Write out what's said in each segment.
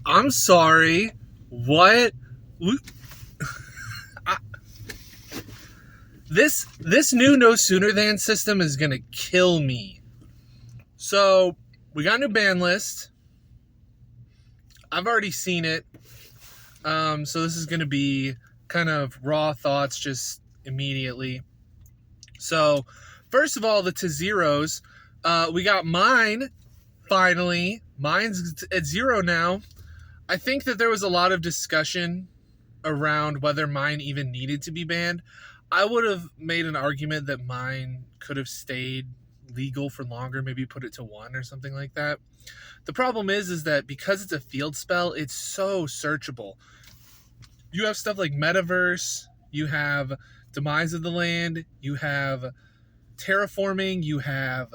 I'm sorry. What? I, this new no sooner than system is gonna kill me. So we got a new ban list. I've already seen it. So this is gonna be kind of raw thoughts just immediately. So first of all, the to zeros. We got mine finally. Mine's at 0 now. I think that there was a lot of discussion around whether mine even needed to be banned. I would have made an argument that mine could have stayed legal for longer, maybe put it to 1 or something like that. The problem is that because it's a field spell, it's so searchable. You have stuff like Metaverse, you have Demise of the Land, you have Terraforming, you have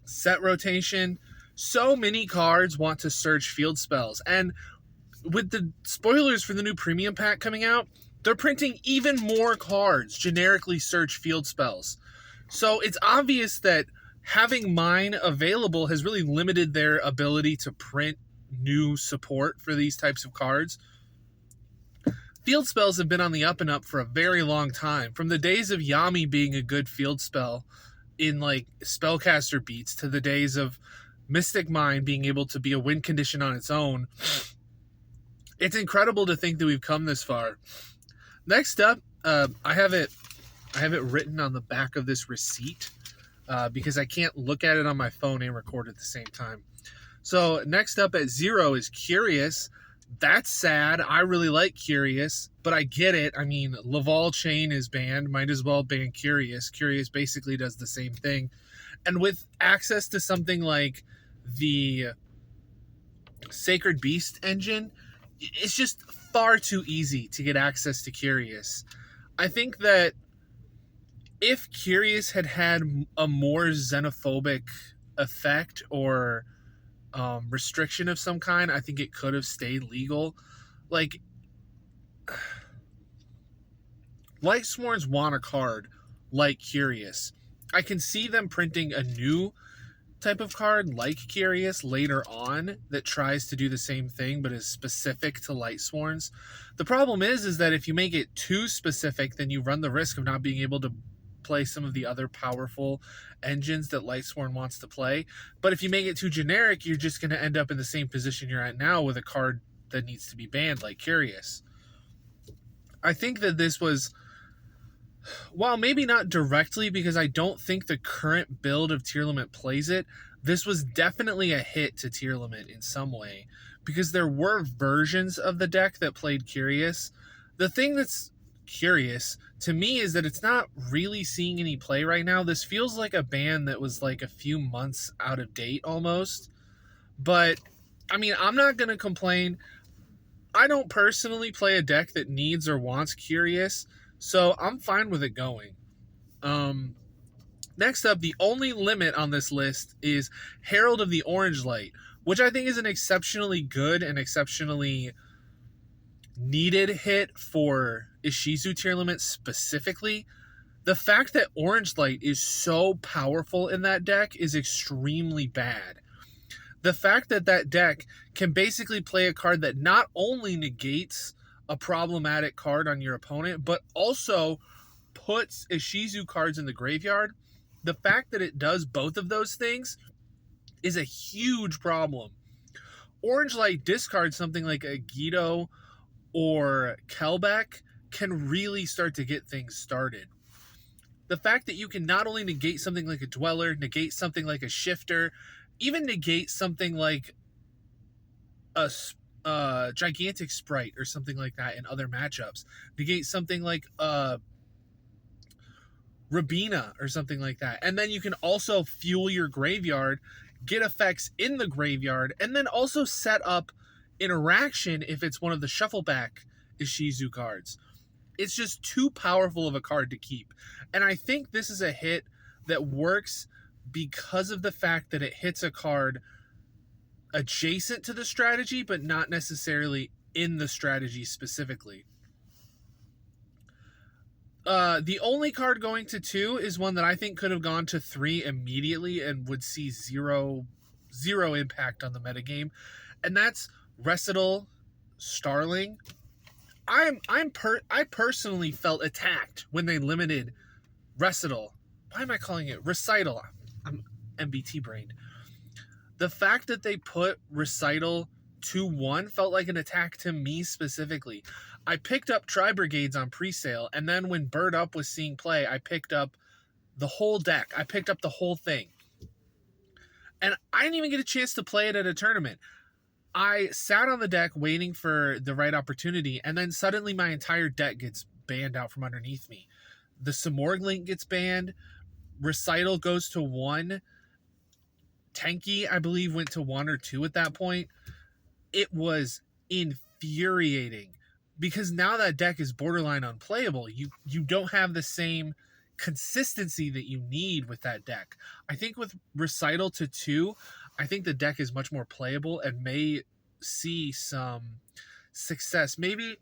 Set Rotation. So many cards want to search field spells, and with the spoilers for the new premium pack coming out, they're printing even more cards generically search field spells. So it's obvious that having mine available has really limited their ability to print new support for these types of cards. Field spells have been on the up and up for a very long time. From the days of Yami being a good field spell in like spellcaster beats to the days of Mystic Mine being able to be a win condition on its own. It's incredible to think that we've come this far. Next up, I have it written on the back of this receipt because I can't look at it on my phone and record at the same time. So next up at 0 is Curious. That's sad. I really like Curious, but I get it. I mean, Laval Chain is banned. Might as well ban Curious. Curious basically does the same thing. And with access to something like the Sacred Beast engine, it's just far too easy to get access to Curious. I think that if Curious had a more xenophobic effect or restriction of some kind, I think it could have stayed legal. Like, Lightsworns want a card like Curious. I can see them printing a new type of card like Curious later on that tries to do the same thing but is specific to Lightsworns. The problem is that if you make it too specific, then you run the risk of not being able to play some of the other powerful engines that Lightsworn wants to play. But if you make it too generic, you're just going to end up in the same position you're at now with a card that needs to be banned like Curious. I think that this was, while maybe not directly because I don't think the current build of Tearlament plays it, this was definitely a hit to Tearlament in some way because there were versions of the deck that played Curious. The thing that's curious to me is that it's not really seeing any play right now. This feels like a ban that was like a few months out of date almost. But I mean, I'm not going to complain. I don't personally play a deck that needs or wants Curious, so I'm fine with it going. Next up, the only limit on this list is Herald of the Orange Light, which I think is an exceptionally good and exceptionally needed hit for ISHIZU Tearlament specifically. The fact that Orange Light is so powerful in that deck is extremely bad. The fact that that deck can basically play a card that not only negates a problematic card on your opponent, but also puts ISHIZU cards in the graveyard, the fact that it does both of those things is a huge problem. Orange Light discards something like a Guido or Kelbeck can really start to get things started. The fact that you can not only negate something like a Dweller, negate something like a Shifter, even negate something like a Gigantic Sprite or something like that in other matchups, negate something like Rabina or something like that, and then you can also fuel your graveyard, get effects in the graveyard, and then also set up interaction if it's one of the shuffleback ISHIZU cards. It's just too powerful of a card to keep. And I think this is a hit that works because of the fact that it hits a card adjacent to the strategy, but not necessarily in the strategy specifically. The only card going to 2 is one that I think could have gone to 3 immediately and would see zero impact on the metagame. And that's Recital, Starling. I personally felt attacked when they limited Recital. Why am I calling it Recital? I'm MBT brained. The fact that they put Recital 2-1 felt like an attack to me specifically. I picked up Tri-Brigades on presale, and then when Bird Up was seeing play, I picked up the whole deck. I picked up the whole thing. And I didn't even get a chance to play it at a tournament. I sat on the deck waiting for the right opportunity, and then suddenly my entire deck gets banned out from underneath me. The Simorg Link gets banned. Recital goes to 1. Tenki, I believe, went to 1 or 2 at that point. It was infuriating because now that deck is borderline unplayable. You don't have the same consistency that you need with that deck. I think with Recital to 2, I think the deck is much more playable and may see some success. Maybe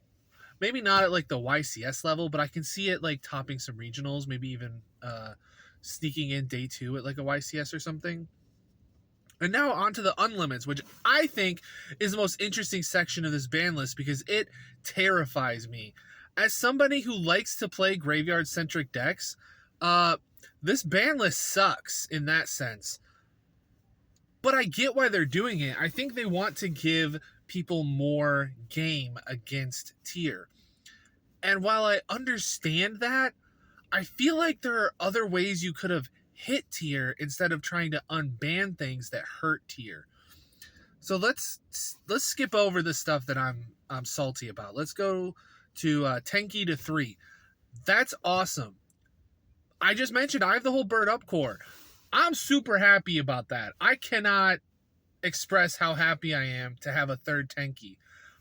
not at like the YCS level, but I can see it like topping some regionals, maybe even sneaking in day 2 at like a YCS or something. And now on to the unlimits, which I think is the most interesting section of this ban list because it terrifies me. As somebody who likes to play graveyard-centric decks, this ban list sucks in that sense. But I get why they're doing it. I think they want to give people more game against tier. And while I understand that, I feel like there are other ways you could have hit tier instead of trying to unban things that hurt tier. So let's skip over the stuff that I'm salty about. Let's go to Tenki to 3. That's awesome. I just mentioned I have the whole Bird Up core. I'm super happy about that. I cannot express how happy I am to have a third Tenki.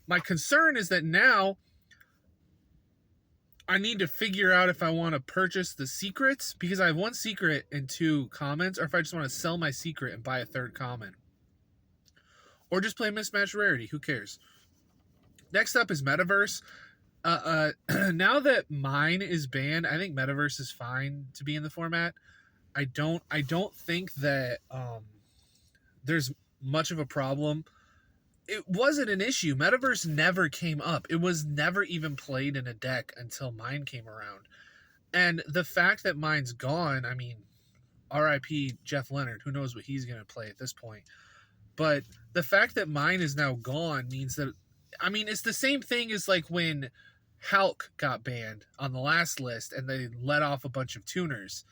My concern is that now I need to figure out if I want to purchase the secrets because I have 1 secret and 2 commons, or if I just want to sell my secret and buy a third common. Or just play mismatch rarity. Who cares? Next up is Metaverse. Now that mine is banned, I think Metaverse is fine to be in the format. I don't think that there's much of a problem. It wasn't an issue. Metaverse never came up. It was never even played in a deck until mine came around. And the fact that mine's gone, I mean, RIP Jeff Leonard, who knows what he's going to play at this point. But the fact that mine is now gone means that, I mean, it's the same thing as like when Hulk got banned on the last list and they let off a bunch of tuners.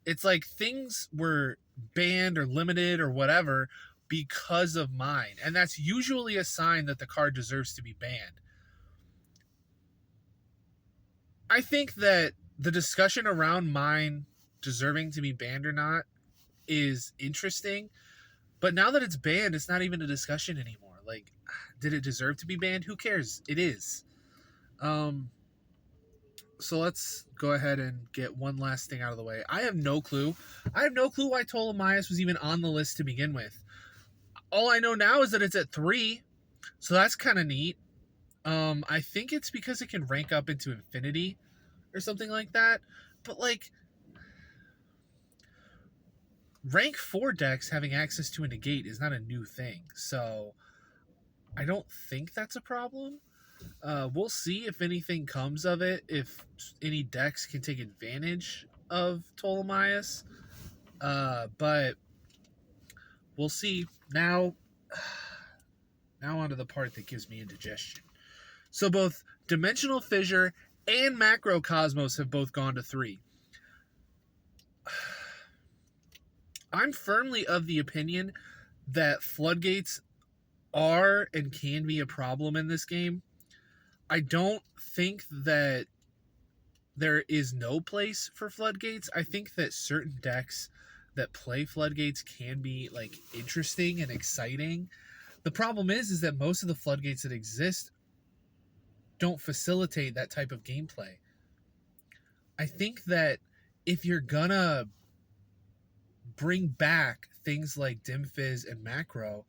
It's like things were banned or limited or whatever because of mine. And that's usually a sign that the card deserves to be banned. I think that the discussion around mine deserving to be banned or not is interesting. But now that it's banned, it's not even a discussion anymore. Like, did it deserve to be banned? Who cares? It is. So let's go ahead and get one last thing out of the way. I have no clue. I have no clue why Ptolemaeus was even on the list to begin with. All I know now is that it's at 3, so that's kind of neat. I think it's because it can rank up into infinity or something like that. But like, rank 4 decks having access to a negate is not a new thing, so I don't think that's a problem. We'll see if anything comes of it, if any decks can take advantage of Ptolemaeus. But we'll see. Now onto the part that gives me indigestion. So both Dimensional Fissure and Macrocosmos have both gone to 3. I'm firmly of the opinion that floodgates are and can be a problem in this game. I don't think that there is no place for floodgates. I think that certain decks that play floodgates can be like interesting and exciting. The problem is that most of the floodgates that exist don't facilitate that type of gameplay. I think that if you're gonna bring back things like Dim Fizz and Macro,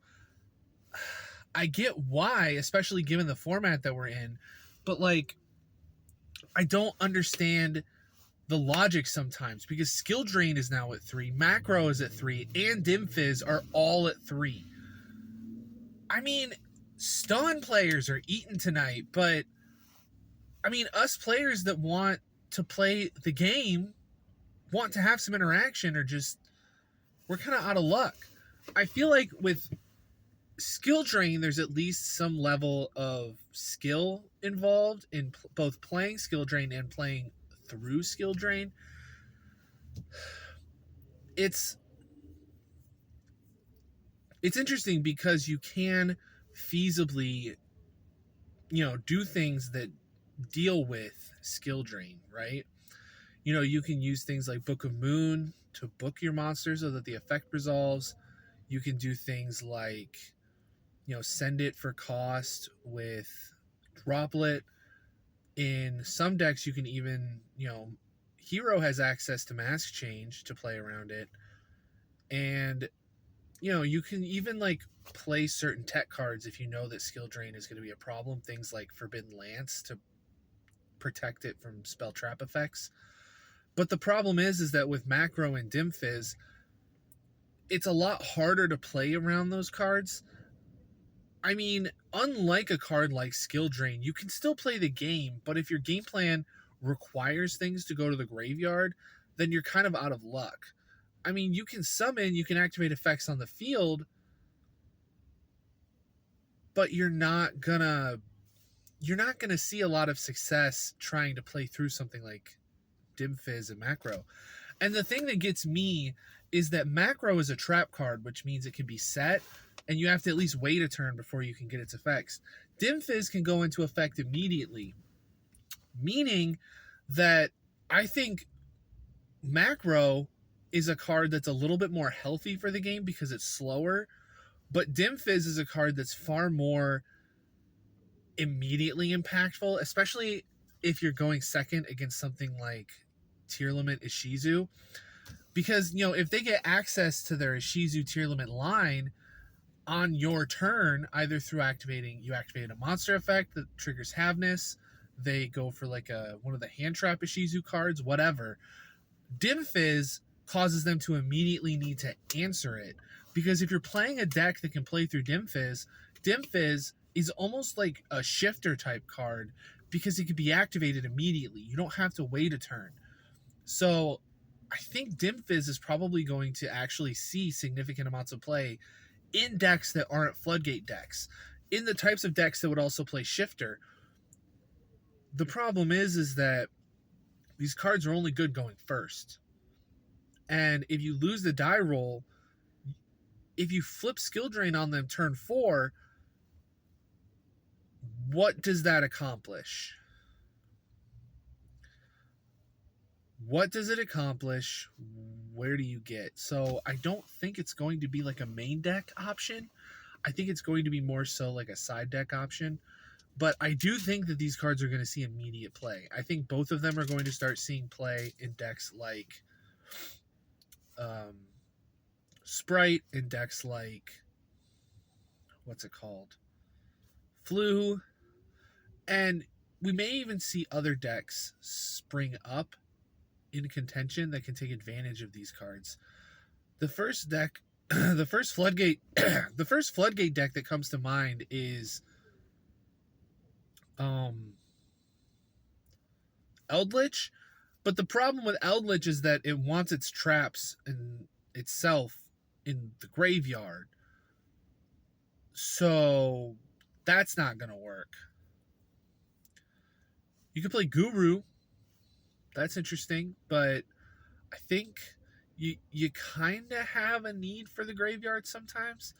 I get why, especially given the format that we're in, but like, I don't understand the logic sometimes because Skill Drain is now at 3, Macro is at 3, and Dim Fizz are all at 3. I mean, Stun players are eating tonight, but I mean, us players that want to play the game, want to have some interaction, are just, we're kind of out of luck. I feel like with skill drain, there's at least some level of skill involved in both playing skill drain and playing through skill drain. It's interesting because you can feasibly, do things that deal with skill drain, right? You can use things like Book of Moon to book your monster so that the effect resolves. You can do things like, send it for cost with Droplet. In some decks, you can even, Hero has access to Mask Change to play around it. And, you can even like play certain tech cards if you know that skill drain is going to be a problem. Things like Forbidden Lance to protect it from spell trap effects. But the problem is that with Macro and Dim Fizz, it's a lot harder to play around those cards. I mean, unlike a card like Skill Drain, you can still play the game, but if your game plan requires things to go to the graveyard, then you're kind of out of luck. I mean, you can summon, you can activate effects on the field, but you're not gonna see a lot of success trying to play through something like Dim Fizz and Macro. And the thing that gets me is that Macro is a trap card, which means it can be set, and you have to at least wait a turn before you can get its effects. Dim Fizz can go into effect immediately, meaning that I think Macro is a card that's a little bit more healthy for the game because it's slower, but Dim Fizz is a card that's far more immediately impactful, especially if you're going second against something like TEARLAMENT ISHIZU, because if they get access to their ISHIZU TEARLAMENT line on your turn, either through you activate a monster effect that triggers Havness, they go for like one of the hand trap ISHIZU cards, whatever. Dim Fizz causes them to immediately need to answer it, because if you're playing a deck that can play through Dim Fizz is almost like a shifter type card because it can be activated immediately. You don't have to wait a turn. So I think Dim Fizz is probably going to actually see significant amounts of play in decks that aren't Floodgate decks, in the types of decks that would also play Shifter. The problem is that these cards are only good going first. And if you lose the die roll, if you flip Skill Drain on them turn 4, what does that accomplish? What does it accomplish? Where do you get? So I don't think it's going to be like a main deck option. I think it's going to be more so like a side deck option. But I do think that these cards are going to see immediate play. I think both of them are going to start seeing play in decks like Sprite, in decks like, what's it called? Flu. And we may even see other decks spring up in contention that can take advantage of these cards. The first deck, the first Floodgate deck that comes to mind is Eldritch. But the problem with Eldritch is that it wants its traps and itself in the graveyard. So that's not going to work. You could play Guru. That's interesting, but I think you kind of have a need for the graveyard sometimes.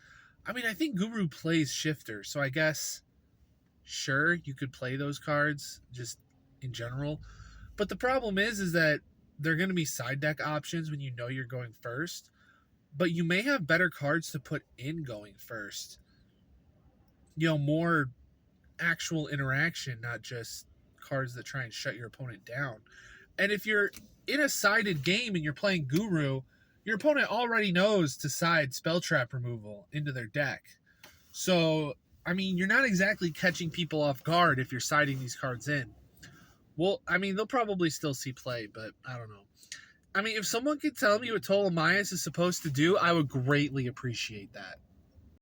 I mean, I think Guru plays Shifter, so I guess, sure, you could play those cards just in general. But the problem is that they're going to be side deck options when you know you're going first, but you may have better cards to put in going first. More actual interaction, not just cards that try and shut your opponent down. And if you're in a sided game and you're playing Guru, your opponent already knows to side spell trap removal into their deck. So, I mean, you're not exactly catching people off guard if you're siding these cards in. Well, I mean, they'll probably still see play, but I don't know. I mean, if someone could tell me what Ptolemaeus is supposed to do, I would greatly appreciate that.